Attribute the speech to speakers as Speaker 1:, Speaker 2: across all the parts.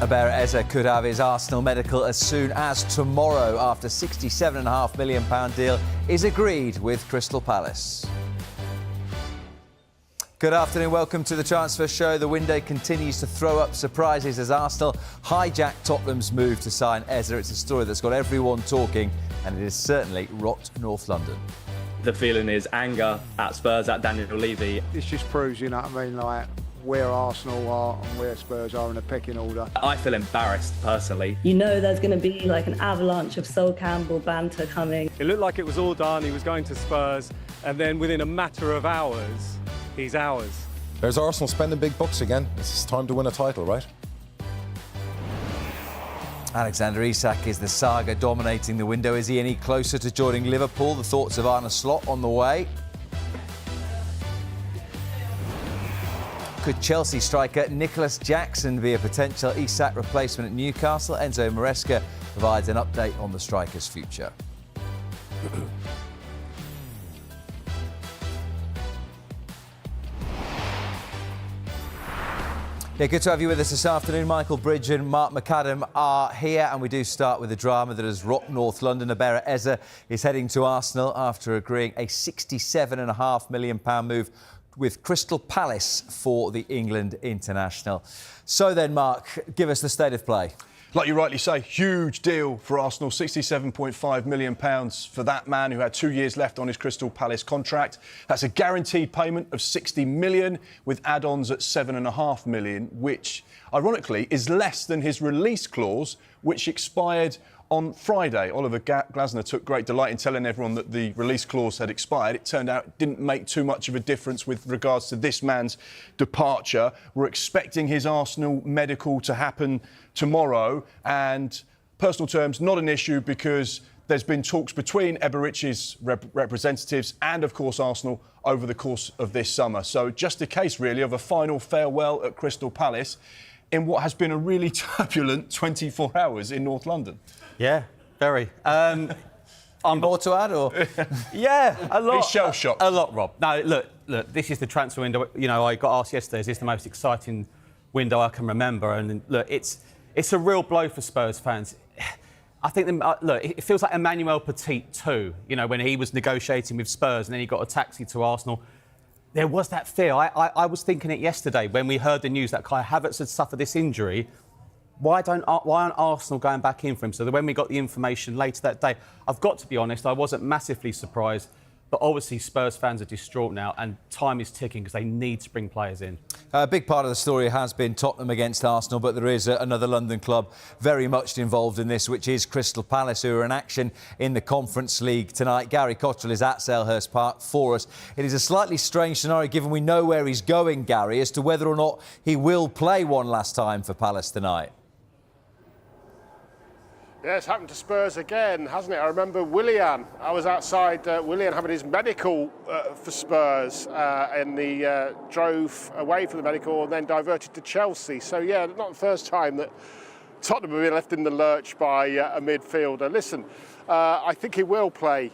Speaker 1: Iber Eze could have his Arsenal medical as soon as tomorrow after £67.5 million deal is agreed with Crystal Palace. Good afternoon, welcome to the Transfer Show. The window continues to throw up surprises as Arsenal hijack Tottenham's move to sign Eze. It's a story that's got everyone talking, and it has certainly rocked North London.
Speaker 2: The feeling is anger at Spurs, at Daniel Levy.
Speaker 3: This just proves, you know what I mean, like where Arsenal are and where Spurs are in the pecking order.
Speaker 2: I feel embarrassed, personally.
Speaker 4: You know there's going to be like an avalanche of Sol Campbell banter coming.
Speaker 5: It looked like it was all done, he was going to Spurs, and then within a matter of hours, he's ours.
Speaker 6: There's Arsenal spending big bucks again. It's time to win a title, right?
Speaker 1: Alexander Isak is the saga dominating the window. Is he any closer to joining Liverpool? The thoughts of Arne Slot on the way. Could Chelsea striker Nicholas Jackson be a potential Isak replacement at Newcastle? Enzo Maresca provides an update on the striker's future. Yeah, good to have you with us this afternoon. Michael Bridge and Mark McAdam are here, and we do start with the drama that has rocked North London. Iber Eze is heading to Arsenal after agreeing a £67.5 million move with Crystal Palace for the England international. So then, Mark, give us the state of play.
Speaker 7: Like you rightly say, huge deal for Arsenal, £67.5 million for that man who had 2 years left on his Crystal Palace contract. That's a guaranteed payment of £60 million with add-ons at £7.5 million, which, ironically, is less than his release clause, which expired on Friday. Oliver Glasner took great delight in telling everyone that the release clause had expired. It turned out it didn't make too much of a difference with regards to this man's departure. We're expecting his Arsenal medical to happen tomorrow, and personal terms, not an issue because there's been talks between Eberich's representatives and, of course, Arsenal over the course of this summer. So just a case, really, of a final farewell at Crystal Palace in what has been a really turbulent 24 hours in North London.
Speaker 5: Yeah, very.
Speaker 1: More to add, or?
Speaker 5: Yeah, a lot.
Speaker 7: He's shell-shocked.
Speaker 5: A lot, Rob. No, look, this is the transfer window. You know, I got asked yesterday, is this the most exciting window I can remember? And look, it's a real blow for Spurs fans. I think, look, it feels like Emmanuel Petit too, you know, when he was negotiating with Spurs and then he got a taxi to Arsenal. There was that fear. I was thinking it yesterday when we heard the news that Kai Havertz had suffered this injury. Why aren't Arsenal going back in for him? So that when we got the information later that day, I've got to be honest, I wasn't massively surprised. But obviously Spurs fans are distraught now and time is ticking because they need to bring players in.
Speaker 1: A big part of the story has been Tottenham against Arsenal, but there is another London club very much involved in this, which is Crystal Palace, who are in action in the Conference League tonight. Gary Cottrell is at Selhurst Park for us. It is a slightly strange scenario, given we know where he's going, Gary, as to whether or not he will play one last time for Palace tonight.
Speaker 8: Yeah, it's happened to Spurs again, hasn't it? I remember Willian. I was outside Willian having his medical for Spurs and he drove away from the medical and then diverted to Chelsea. So, yeah, not the first time that Tottenham have been left in the lurch by a midfielder. Listen, I think he will play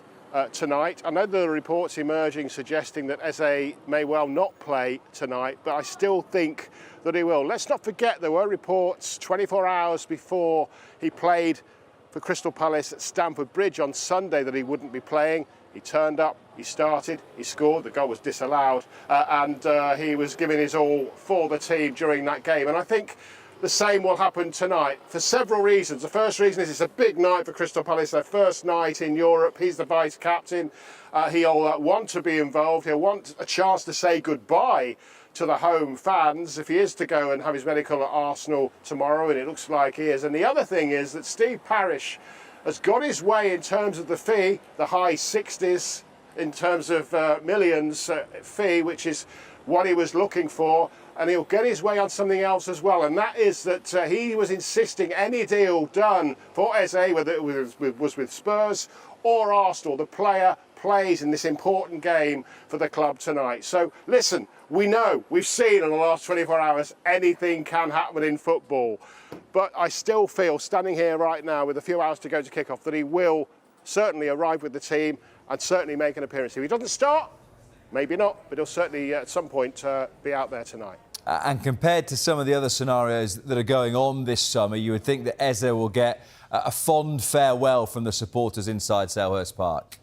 Speaker 8: tonight. I know there are reports emerging suggesting that Eze may well not play tonight, but I still think that he will. Let's not forget there were reports 24 hours before he played for Crystal Palace at Stamford Bridge on Sunday that he wouldn't be playing. He turned up, he started, he scored, the goal was disallowed, and he was giving his all for the team during that game. And I think the same will happen tonight for several reasons. The first reason is it's a big night for Crystal Palace, their first night in Europe. He's the vice-captain. He'll want to be involved. He'll want a chance to say goodbye to the home fans if he is to go and have his medical at Arsenal tomorrow, and it looks like he is. And the other thing is that Steve Parish has got his way in terms of the fee, the high 60s in terms of millions fee, which is what he was looking for, and he'll get his way on something else as well, and that is that he was insisting any deal done for Eze, whether it was with Spurs or Arsenal, the player plays in this important game for the club tonight. So listen, we know, we've seen in the last 24 hours, anything can happen in football. But I still feel, standing here right now with a few hours to go to kick-off, that he will certainly arrive with the team and certainly make an appearance. If he doesn't start, maybe not, but he'll certainly at some point be out there tonight.
Speaker 1: And compared to some of the other scenarios that are going on this summer, you would think that Eze will get a fond farewell from the supporters inside Selhurst Park.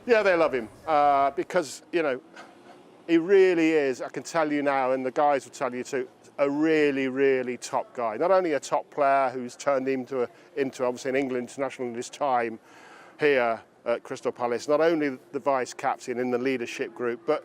Speaker 8: Yeah, they love him because, you know, he really is, I can tell you now, and the guys will tell you too, a really, really top guy. Not only a top player who's turned into obviously an England international in his time here at Crystal Palace, not only the vice captain in the leadership group, but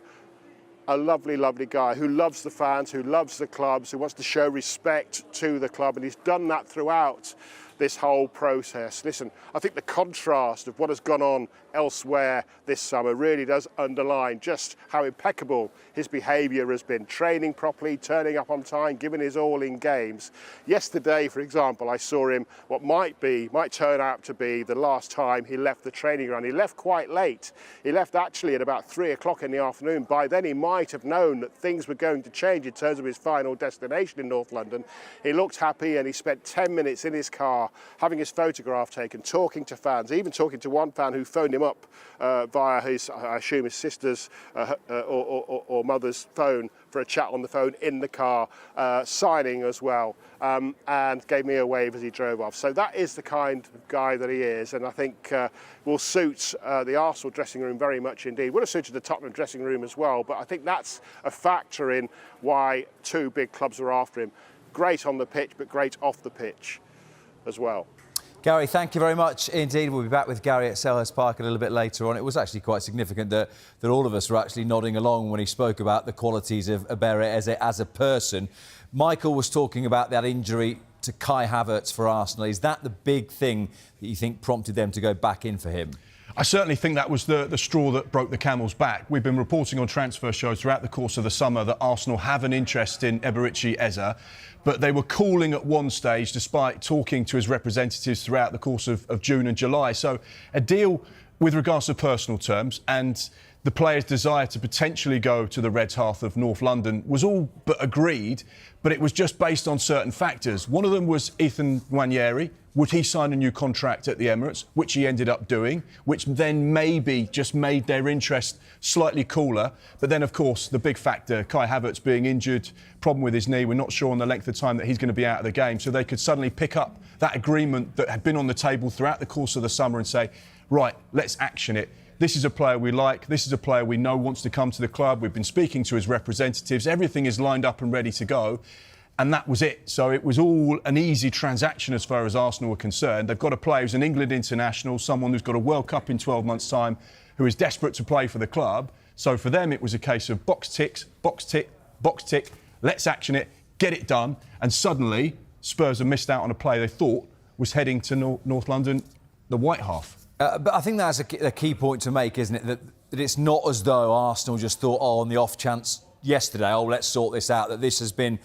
Speaker 8: a lovely, lovely guy who loves the fans, who loves the clubs, who wants to show respect to the club, and he's done that throughout this whole process. Listen, I think the contrast of what has gone on elsewhere this summer really does underline just how impeccable his behaviour has been. Training properly, turning up on time, giving his all in games. Yesterday, for example, I saw him what might turn out to be the last time he left the training ground. He left quite late. He left actually at about 3 o'clock in the afternoon. By then he might have known that things were going to change in terms of his final destination in North London. He looked happy and he spent 10 minutes in his car having his photograph taken, talking to fans, even talking to one fan who phoned him up via his, I assume, his sister's or mother's phone for a chat on the phone in the car, signing as well, and gave me a wave as he drove off. So that is the kind of guy that he is, and I think will suit the Arsenal dressing room very much indeed. Would have suited the Tottenham dressing room as well, but I think that's a factor in why two big clubs are after him. Great on the pitch, but great off the pitch as well.
Speaker 1: Gary, thank you very much indeed. We'll be back with Gary at Selhurst Park a little bit later on. It was actually quite significant that all of us were actually nodding along when he spoke about the qualities of Ebere as a person. Michael was talking about that injury to Kai Havertz for Arsenal. Is that the big thing that you think prompted them to go back in for him?
Speaker 7: I certainly think that was the straw that broke the camel's back. We've been reporting on transfer shows throughout the course of the summer that Arsenal have an interest in Eberechi Eze, but they were calling at one stage despite talking to his representatives throughout the course of June and July. So a deal with regards to personal terms and the player's desire to potentially go to the Reds' Hearth of North London was all but agreed, but it was just based on certain factors. One of them was Ethan Nwaneri. Would he sign a new contract at the Emirates, which he ended up doing, which then maybe just made their interest slightly cooler. But then, of course, the big factor, Kai Havertz being injured, problem with his knee, we're not sure on the length of time that he's going to be out of the game. So they could suddenly pick up that agreement that had been on the table throughout the course of the summer and say, right, let's action it. This is a player we like. This is a player we know wants to come to the club. We've been speaking to his representatives. Everything is lined up and ready to go. And that was it. So it was all an easy transaction as far as Arsenal were concerned. They've got a player who's an England international, someone who's got a World Cup in 12 months' time, who is desperate to play for the club. So for them, it was a case of box ticks, box tick, box tick. Let's action it, get it done. And suddenly, Spurs have missed out on a player they thought was heading to North London, the White Half.
Speaker 1: But I think that's a key point to make, isn't it? That it's not as though Arsenal just thought, on the off chance yesterday, let's sort this out, that this has been,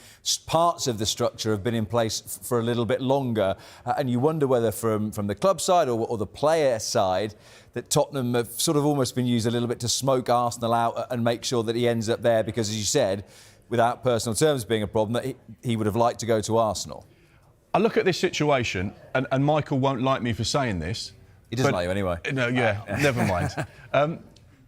Speaker 1: parts of the structure have been in place for a little bit longer. And you wonder whether from the club side or the player side, that Tottenham have sort of almost been used a little bit to smoke Arsenal out and make sure that he ends up there, because, as you said, without personal terms being a problem, that he would have liked to go to Arsenal.
Speaker 7: I look at this situation, and Michael won't like me for saying this.
Speaker 1: He doesn't like you anyway.
Speaker 7: No, yeah, never mind.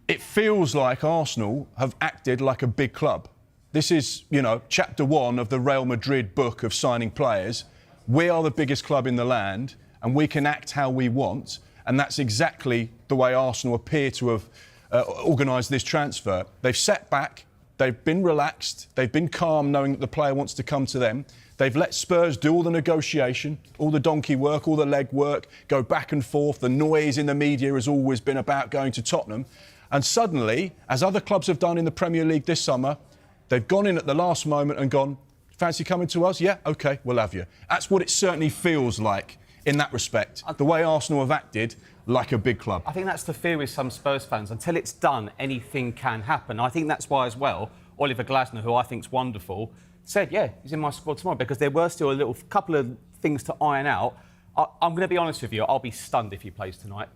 Speaker 7: It feels like Arsenal have acted like a big club. This is, chapter 1 of the Real Madrid book of signing players. We are the biggest club in the land, and we can act how we want. And that's exactly the way Arsenal appear to have organised this transfer. They've sat back, they've been relaxed, they've been calm knowing that the player wants to come to them. They've let Spurs do all the negotiation, all the donkey work, all the leg work, go back and forth. The noise in the media has always been about going to Tottenham. And suddenly, as other clubs have done in the Premier League this summer, they've gone in at the last moment and gone, fancy coming to us? Yeah, OK, we'll have you. That's what it certainly feels like in that respect. The way Arsenal have acted like a big club.
Speaker 5: I think that's the fear with some Spurs fans. Until it's done, anything can happen. I think that's why, as well, Oliver Glasner, who I think's wonderful, said, yeah, he's in my squad tomorrow, because there were still a couple of things to iron out. I'm going to be honest with you, I'll be stunned if he plays tonight.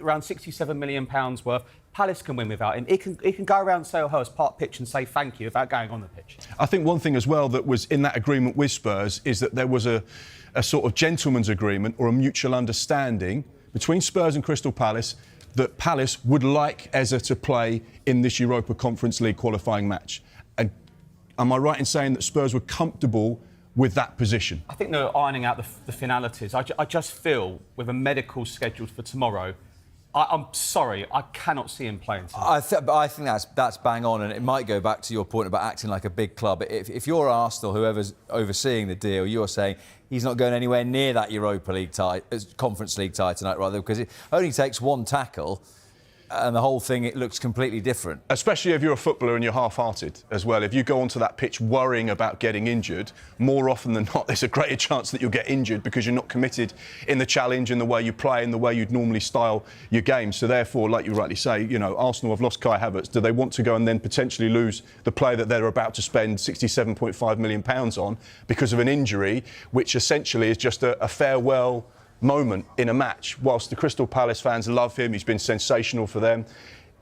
Speaker 5: Around £67 million worth. Palace can win without him. He can go around Selhurst Park pitch and say thank you without going on the pitch.
Speaker 7: I think one thing as well that was in that agreement with Spurs is that there was a sort of gentleman's agreement or a mutual understanding between Spurs and Crystal Palace that Palace would like Eze to play in this Europa Conference League qualifying match. And am I right in saying that Spurs were comfortable with that position?
Speaker 5: I think they're ironing out the finalities. I just feel with a medical scheduled for tomorrow, I'm sorry, I cannot see him playing tonight.
Speaker 1: But I think that's bang on, and it might go back to your point about acting like a big club. If you're Arsenal, whoever's overseeing the deal, you're saying he's not going anywhere near that Europa League tie, Conference League tie tonight, rather, because it only takes one tackle and the whole thing, it looks completely different.
Speaker 7: Especially if you're a footballer and you're half-hearted as well. If you go onto that pitch worrying about getting injured, more often than not, there's a greater chance that you'll get injured because you're not committed in the challenge, in the way you play, in the way you'd normally style your game. So therefore, like you rightly say, you know, Arsenal have lost Kai Havertz. Do they want to go and then potentially lose the player that they're about to spend £67.5 million on because of an injury, which essentially is just a farewell moment in a match? Whilst the Crystal Palace fans love him, he's been sensational for them.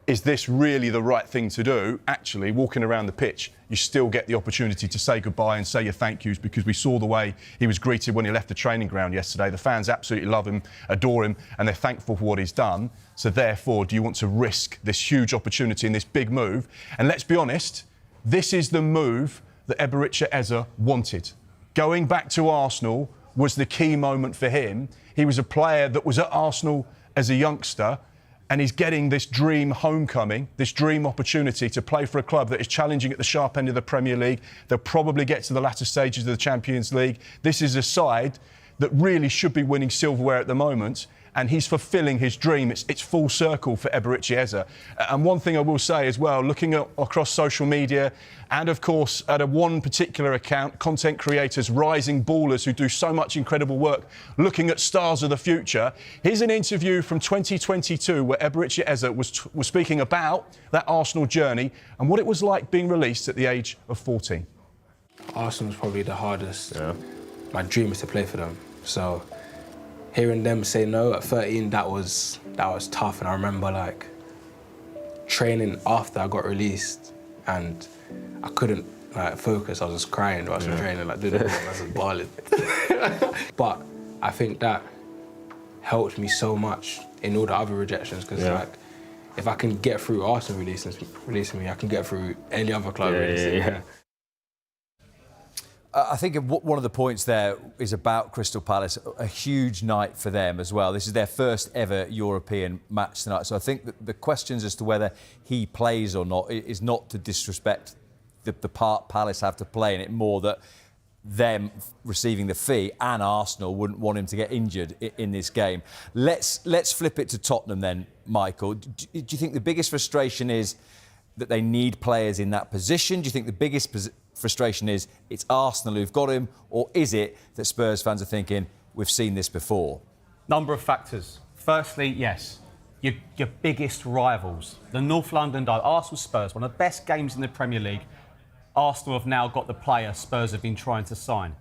Speaker 7: Is this really the right thing to do? Actually, walking around the pitch, you still get the opportunity to say goodbye and say your thank yous, because we saw the way he was greeted when he left the training ground yesterday. The fans absolutely love him, adore him, and they're thankful for what he's done. So therefore, do you want to risk this huge opportunity and this big move? And let's be honest, this is the move that Eberechi Eze wanted. Going back to Arsenal was the key moment for him. He was a player that was at Arsenal as a youngster, and he's getting this dream homecoming, this dream opportunity to play for a club that is challenging at the sharp end of the Premier League. They'll probably get to the latter stages of the Champions League. This is a side that really should be winning silverware at the moment, and he's fulfilling his dream. It's full circle for Eberechi Eze. And one thing I will say as well, looking across social media, and of course at one particular account, content creators, rising ballers who do so much incredible work looking at stars of the future. Here's an interview from 2022 where Eberechi Eze was speaking about that Arsenal journey and what it was like being released at the age of 14.
Speaker 9: Arsenal's probably the hardest. Yeah. My dream is to play for them. So hearing them say no at 13, that was tough. And I remember like training after I got released, and I couldn't like focus. I was just crying whilst training, like doing it, I was bawling. But I think that helped me so much in all the other rejections, because like if I can get through Arsenal releasing me, I can get through any other club releasing me.
Speaker 1: I think one of the points there is about Crystal Palace, a huge night for them as well. This is their first ever European match tonight. So I think that the questions as to whether he plays or not is not to disrespect the part Palace have to play in it, more that them receiving the fee and Arsenal wouldn't want him to get injured in this game. Let's flip it to Tottenham then, Michael. Do you think the biggest frustration is that they need players in that position? Do you think the biggest frustration is it's Arsenal who've got him, or is it that Spurs fans are thinking, we've seen this before?
Speaker 5: Number of factors. Firstly, yes, your biggest rivals, the North London derby, Arsenal Spurs, one of the best games in the Premier League. Arsenal have now got the player Spurs have been trying to sign.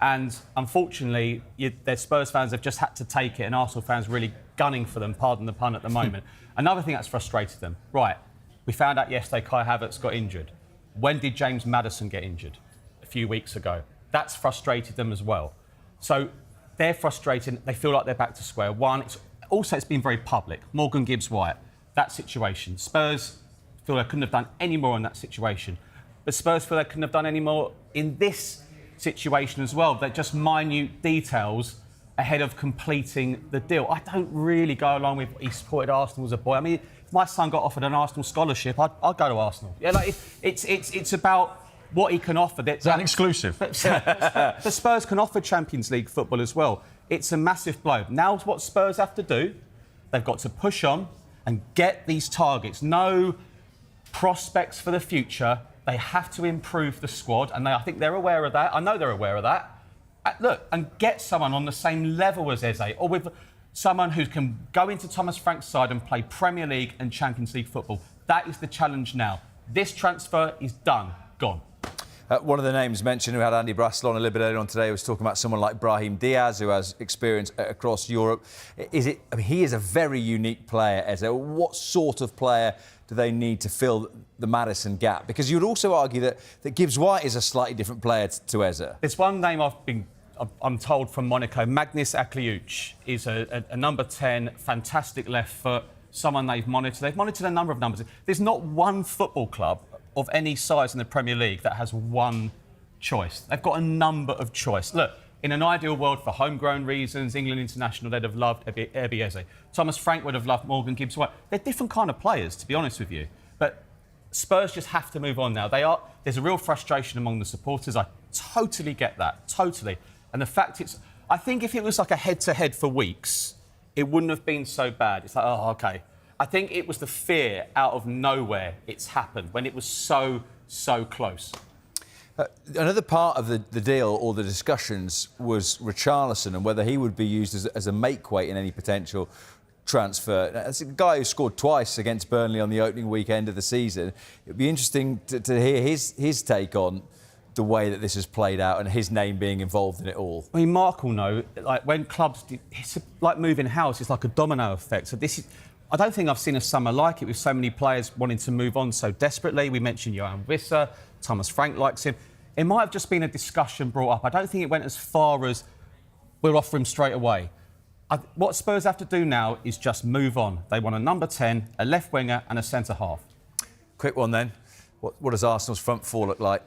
Speaker 5: And unfortunately, their Spurs fans have just had to take it, and Arsenal fans really gunning for them, pardon the pun, at the moment. Another thing that's frustrated them, right, we found out yesterday Kai Havertz got injured. When did James Maddison get injured? A few weeks ago. That's frustrated them as well. So they're frustrated. They feel like they're back to square one. It's been very public. Morgan Gibbs-White, that situation. Spurs feel they couldn't have done any more in that situation. But Spurs feel they couldn't have done any more in this situation as well. They're just minute details ahead of completing the deal. I don't really go along with he supported Arsenal as a boy. I mean, if my son got offered an Arsenal scholarship, I'd go to Arsenal. Yeah, like it's about what he can offer.
Speaker 7: Is that an exclusive?
Speaker 5: But Spurs can offer Champions League football as well. It's a massive blow. Now what Spurs have to do, they've got to push on and get these targets. No prospects for the future. They have to improve the squad, and I think they're aware of that. I know they're aware of that. Look, and get someone on the same level as Eze, or with someone who can go into Thomas Frank's side and play Premier League and Champions League football. That is the challenge now. This transfer is done, gone.
Speaker 1: One of the names mentioned, who had Andy Brassel on a little bit earlier on today, was talking about someone like Brahim Diaz, who has experience across Europe. He is a very unique player, Eze. What sort of player do they need to fill the Maddison gap? Because you would also argue that Gibbs-White is a slightly different player to Eze.
Speaker 5: There's one name I'm told from Monaco. Magnus Akliuch is a number 10, fantastic left foot, someone they've monitored. They've monitored a number of numbers. There's not one football club of any size in the Premier League that has one choice. They've got a number of choice. Look, in an ideal world, for homegrown reasons, England international, they'd have loved Ebieze. Thomas Frank would have loved Morgan Gibbs-White. They're different kind of players, to be honest with you. But Spurs just have to move on now. There's a real frustration among the supporters. I totally get that, totally. And the fact I think if it was like a head-to-head for weeks, it wouldn't have been so bad. It's like, oh, OK. I think it was the fear out of nowhere it's happened, when it was so close.
Speaker 1: Another part of the deal or the discussions was Richarlison and whether he would be used as a make-weight in any potential transfer. As a guy who scored twice against Burnley on the opening weekend of the season, it'd be interesting to hear his take on the way that this has played out and his name being involved in it all.
Speaker 5: I mean, Mark will know, like, when clubs it's like moving house, it's like a domino effect. So I don't think I've seen a summer like it, with so many players wanting to move on so desperately. We mentioned Johan Wissa, Thomas Frank likes him. It might have just been a discussion brought up. I don't think it went as far as we'll offer him straight away. What Spurs have to do now is just move on. They want a number 10, a left winger and a centre-half.
Speaker 1: Quick one then. What does Arsenal's front four look like?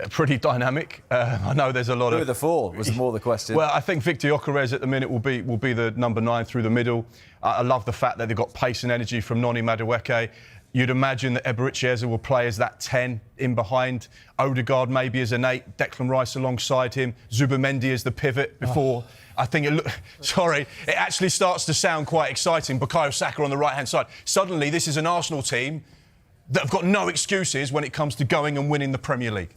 Speaker 7: Pretty dynamic. I know there's a lot
Speaker 1: Who
Speaker 7: of...
Speaker 1: are the four was more the question.
Speaker 7: Well, I think Victor Gyökeres at the minute will be the number 9 through the middle. I love the fact that they've got pace and energy from Noni Madueke. You'd imagine that Eberechi will play as that 10 in behind. Odegaard maybe as an 8. Declan Rice alongside him. Zubimendi as the pivot before. I think it actually starts to sound quite exciting. Bukayo Saka on the right-hand side. Suddenly, this is an Arsenal team that have got no excuses when it comes to going and winning the Premier League.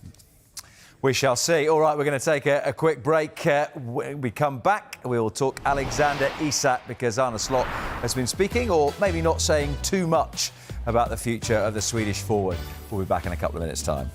Speaker 1: We shall see. All right, we're going to take a quick break. When we come back, we will talk Alexander Isak, because Arne Slot has been speaking, or maybe not saying too much, about the future of the Swedish forward. We'll be back in a couple of minutes' time.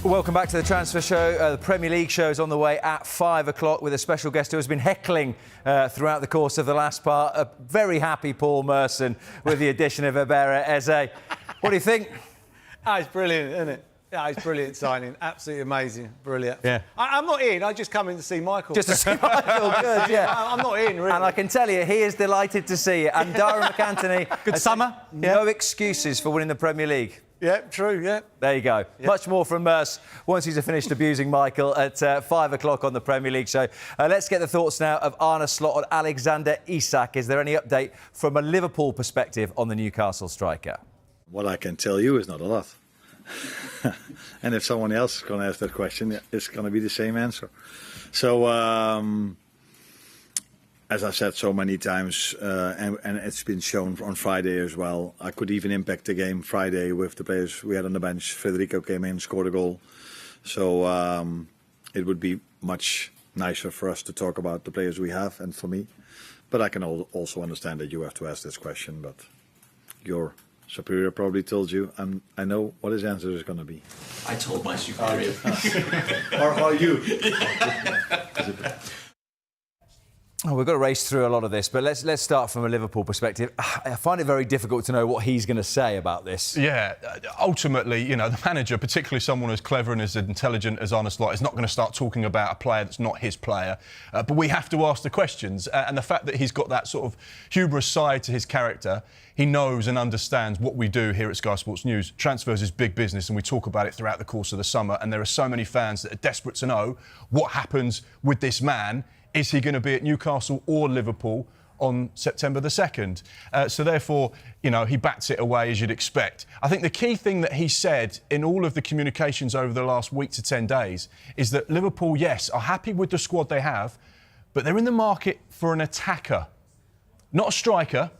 Speaker 1: Welcome back to the Transfer Show. The Premier League show is on the way at 5 o'clock with a special guest who has been heckling throughout the course of the last part. A very happy Paul Merson with the addition of Iberra Eze. What do you think?
Speaker 10: It's brilliant, isn't it? Yeah, it's brilliant signing. Absolutely amazing. Brilliant.
Speaker 5: Yeah.
Speaker 10: I'm not in. I just come in to see Michael.
Speaker 1: Just to see Michael, good, yeah.
Speaker 10: I'm not in, really.
Speaker 1: And I can tell you, he is delighted to see you. And Dara McAntony...
Speaker 5: Good summer.
Speaker 1: No excuses for winning the Premier League.
Speaker 10: Yeah, true, yeah.
Speaker 1: There you go. Yeah. Much more from Merce once he's finished abusing Michael at 5 o'clock on the Premier League show. Let's get the thoughts now of Arne Slot and Alexander Isak. Is there any update from a Liverpool perspective on the Newcastle striker?
Speaker 11: What I can tell you is not a lot. And if someone else is going to ask that question, it's going to be the same answer. So, as I said so many times, and it's been shown on Friday as well, I could even impact the game Friday with the players we had on the bench. Federico came in, scored a goal. So it would be much nicer for us to talk about the players we have and for me. But I can also understand that you have to ask this question, but your superior probably told you. I know what his answer is going to be.
Speaker 12: I told my superior.
Speaker 11: Or are you?
Speaker 1: Oh, we've got to race through a lot of this, but let's start from a Liverpool perspective. I find it very difficult to know what he's going to say about this.
Speaker 7: Yeah, ultimately, you know, the manager, particularly someone as clever and as intelligent as Arne Slot, is not going to start talking about a player that's not his player. But we have to ask the questions. And the fact that he's got that sort of humorous side to his character, he knows and understands what we do here at Sky Sports News. Transfers is big business, and we talk about it throughout the course of the summer. And there are so many fans that are desperate to know what happens with this man. Is he going to be at Newcastle or Liverpool on September the 2nd? So therefore, you know, he bats it away as you'd expect. I think the key thing that he said in all of the communications over the last week to 10 days is that Liverpool, yes, are happy with the squad they have, but they're in the market for an attacker. Not a striker,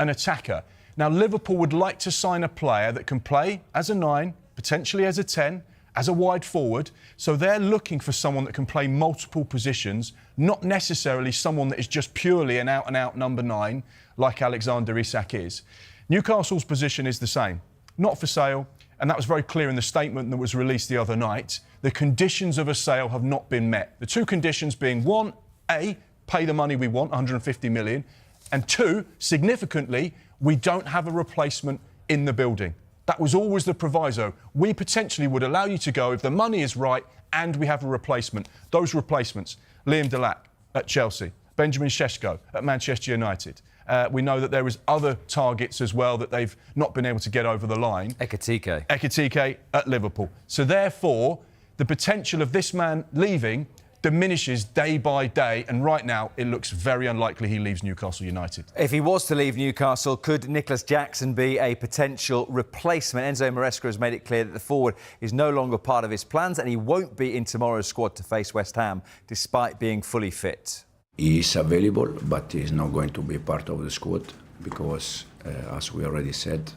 Speaker 7: an attacker. Now, Liverpool would like to sign a player that can play as a 9, potentially as a 10, as a wide forward. So they're looking for someone that can play multiple positions, not necessarily someone that is just purely an out-and-out number 9, like Alexander Isak is. Newcastle's position is the same, not for sale, and that was very clear in the statement that was released the other night. The conditions of a sale have not been met. The two conditions being, one, A, pay the money we want, 150 million, and two, significantly, we don't have a replacement in the building. That was always the proviso. We potentially would allow you to go if the money is right and we have a replacement. Those replacements, Liam Delap at Chelsea, Benjamin Šeško at Manchester United. We know that there is other targets as well that they've not been able to get over the line. Ekitike at Liverpool. So therefore, the potential of this man leaving diminishes day by day, and right now it looks very unlikely he leaves Newcastle United.
Speaker 1: If he was to leave Newcastle, could Nicholas Jackson be a potential replacement? Enzo Maresca has made it clear that the forward is no longer part of his plans and he won't be in tomorrow's squad to face West Ham, despite being fully fit.
Speaker 13: He is available, but he is not going to be part of the squad because, as we already said,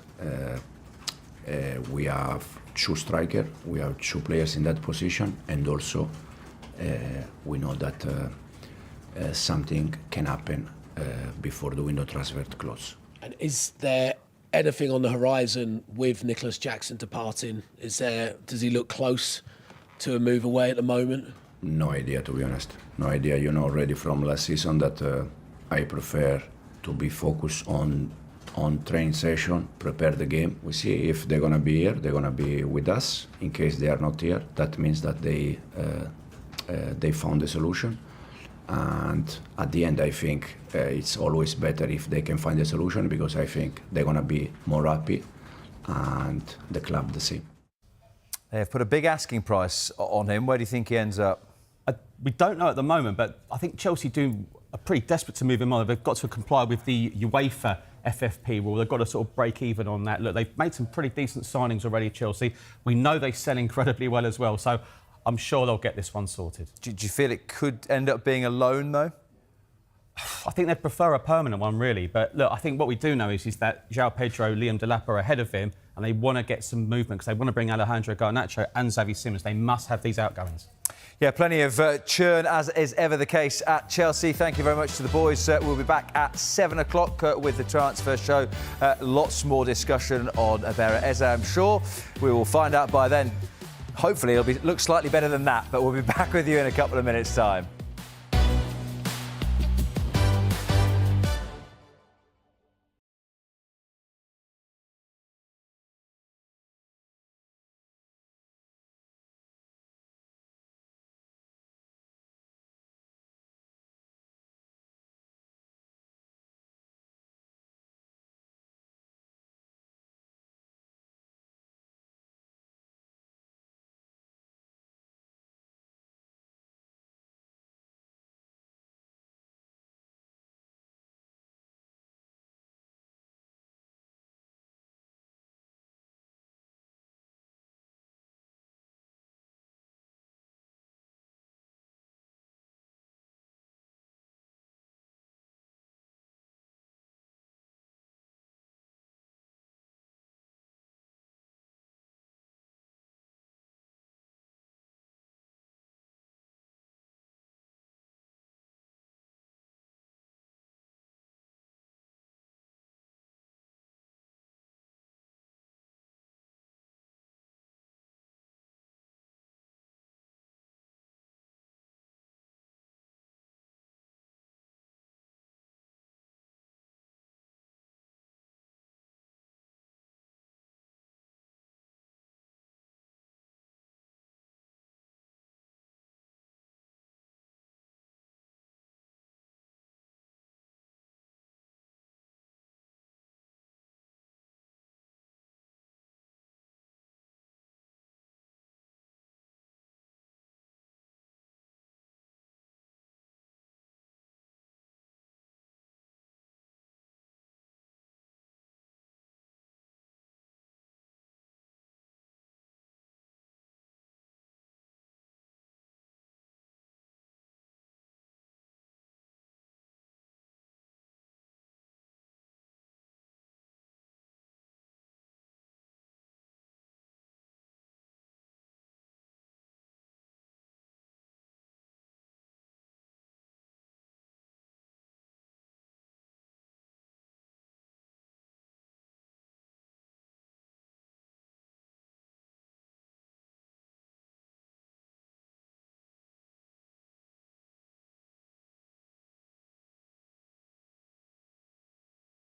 Speaker 13: we have two strikers, we have two players in that position, and also we know that something can happen before the window transfer close.
Speaker 12: And is there anything on the horizon with Nicholas Jackson departing? Does he look close to a move away at the moment?
Speaker 13: No idea, to be honest. No idea. You know already from last season that I prefer to be focused on training session, prepare the game. We see if they're going to be here, they're going to be with us. In case they are not here, that means that they found a solution, and at the end I think it's always better if they can find a solution, because I think they're going to be more happy and the club the same.
Speaker 1: They've put a big asking price on him. Where do you think he ends up?
Speaker 5: We don't know at the moment, but I think Chelsea are pretty desperate to move him on. They've got to comply with the UEFA FFP rule. They've got to sort of break even on that. Look, they've made some pretty decent signings already, Chelsea. We know they sell incredibly well as well, so I'm sure they'll get this one sorted.
Speaker 1: Do you feel it could end up being a loan, though?
Speaker 5: I think they'd prefer a permanent one, really. But look, I think what we do know is that João Pedro, Liam Delap are ahead of him, and they want to get some movement because they want to bring Alejandro Garnacho and Xavi Simons. They must have these outgoings.
Speaker 1: Yeah, plenty of churn, as is ever the case at Chelsea. Thank you very much to the boys. We'll be back at 7 o'clock with the Transfer Show. Lots more discussion on Iberra Eze, I'm sure. We will find out by then Hopefully it'll look slightly better than that, but we'll be back with you in a couple of minutes' time.